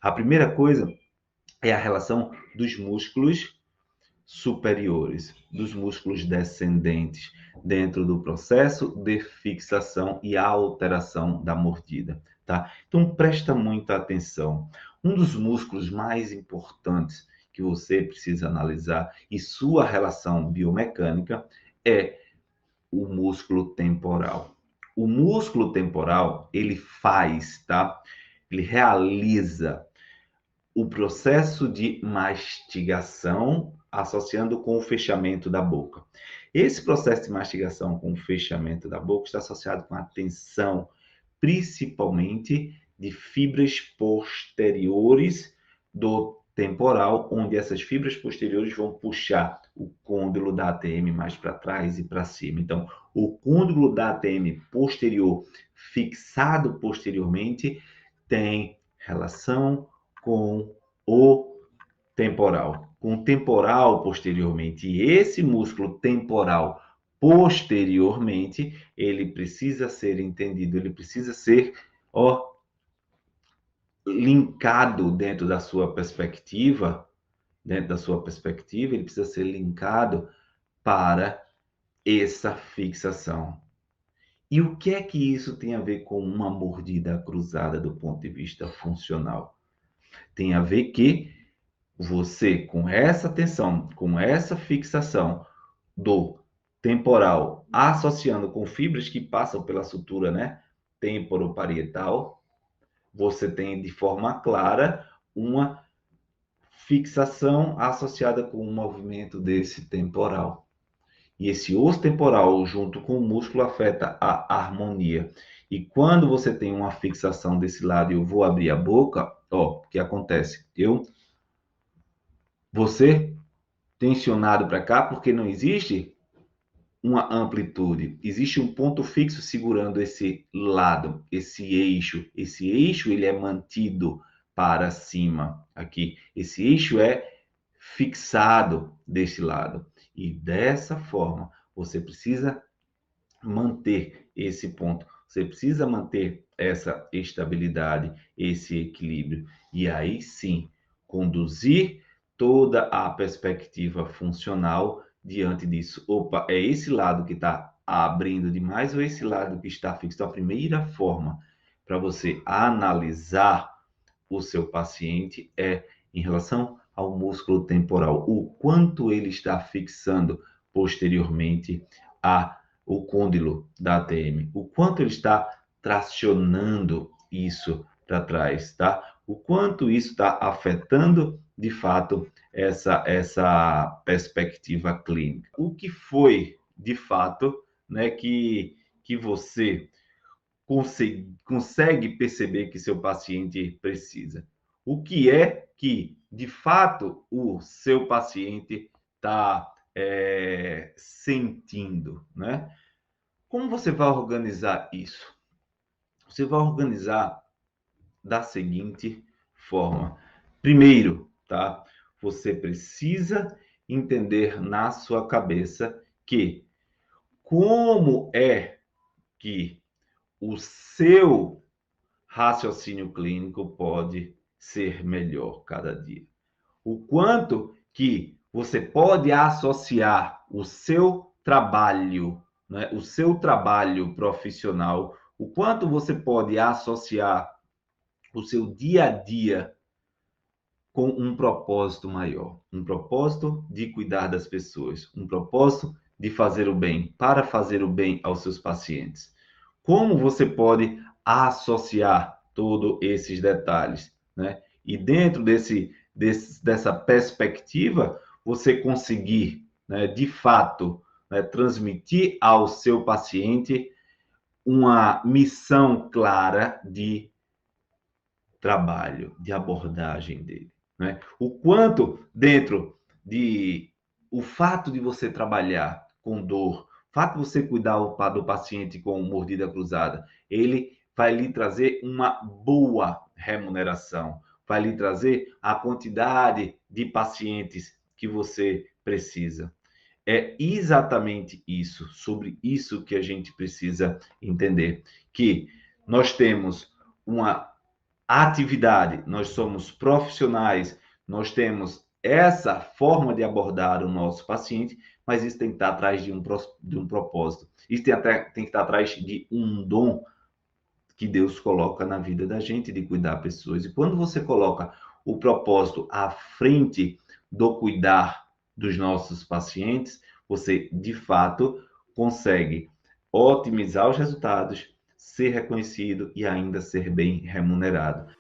A primeira coisa é a relação dos músculos superiores, dos músculos descendentes, dentro do processo de fixação e alteração da mordida, tá? Então, presta muita atenção. Um dos músculos mais importantes que você precisa analisar e sua relação biomecânica é o músculo temporal. O músculo temporal, ele faz, tá? Ele realiza o processo de mastigação associando com o fechamento da boca. Esse processo de mastigação com o fechamento da boca está associado com a tensão, principalmente de fibras posteriores do temporal, onde essas fibras posteriores vão puxar o côndilo da ATM mais para trás e para cima. Então, o côndilo da ATM posterior, fixado posteriormente, tem relação com o temporal, com o temporal posteriormente. E esse músculo temporal posteriormente, ele precisa ser entendido, ele precisa ser, linkado dentro da sua perspectiva, ele precisa ser linkado para essa fixação. E o que é que isso tem a ver com uma mordida cruzada do ponto de vista funcional? Tem a ver que você, com essa tensão, com essa fixação do temporal, associando com fibras que passam pela sutura, né, temporoparietal, você tem de forma clara uma fixação associada com o movimento desse temporal. E esse osso temporal, junto com o músculo, afeta a harmonia. E quando você tem uma fixação desse lado e eu vou abrir a boca, o que acontece? Você tensionado para cá, porque não existe uma amplitude, existe um ponto fixo segurando esse lado, esse eixo. Esse eixo ele é mantido para cima aqui. Esse eixo é fixado deste lado. E dessa forma, você precisa manter esse ponto. Você precisa manter essa estabilidade, esse equilíbrio. E aí sim, conduzir toda a perspectiva funcional diante disso. Opa, é esse lado que está abrindo demais ou esse lado que está fixo? Então, a primeira forma para você analisar o seu paciente é em relação ao músculo temporal, o quanto ele está fixando posteriormente o côndilo da ATM, o quanto ele está tracionando isso para trás, tá? O quanto isso está afetando, de fato, essa perspectiva clínica. O que foi, de fato, né, que você consegue perceber que seu paciente precisa. O que é que, de fato, o seu paciente está sentindo, né? Como você vai organizar isso? Você vai organizar da seguinte forma. Primeiro, tá? Você precisa entender na sua cabeça que como é que o seu raciocínio clínico pode ser melhor cada dia. O quanto que você pode associar o seu trabalho, né, o seu trabalho profissional, o quanto você pode associar o seu dia a dia com um propósito maior, um propósito de cuidar das pessoas, um propósito de fazer o bem, para fazer o bem aos seus pacientes. Como você pode associar todos esses detalhes, né? E dentro dessa perspectiva, você conseguir, né, de fato, né, transmitir ao seu paciente uma missão clara de trabalho, de abordagem dele, né? O quanto dentro de o fato de você trabalhar com dor, o fato de você cuidar do paciente com mordida cruzada, ele vai lhe trazer uma boa remuneração, vai lhe trazer a quantidade de pacientes que você precisa. É exatamente isso, sobre isso que a gente precisa entender, que nós temos uma atividade, nós somos profissionais, nós temos essa forma de abordar o nosso paciente, mas isso tem que estar atrás de um propósito. Isso tem que estar atrás de um dom que Deus coloca na vida da gente de cuidar pessoas. E quando você coloca o propósito à frente do cuidar dos nossos pacientes, você de fato consegue otimizar os resultados, ser reconhecido e ainda ser bem remunerado.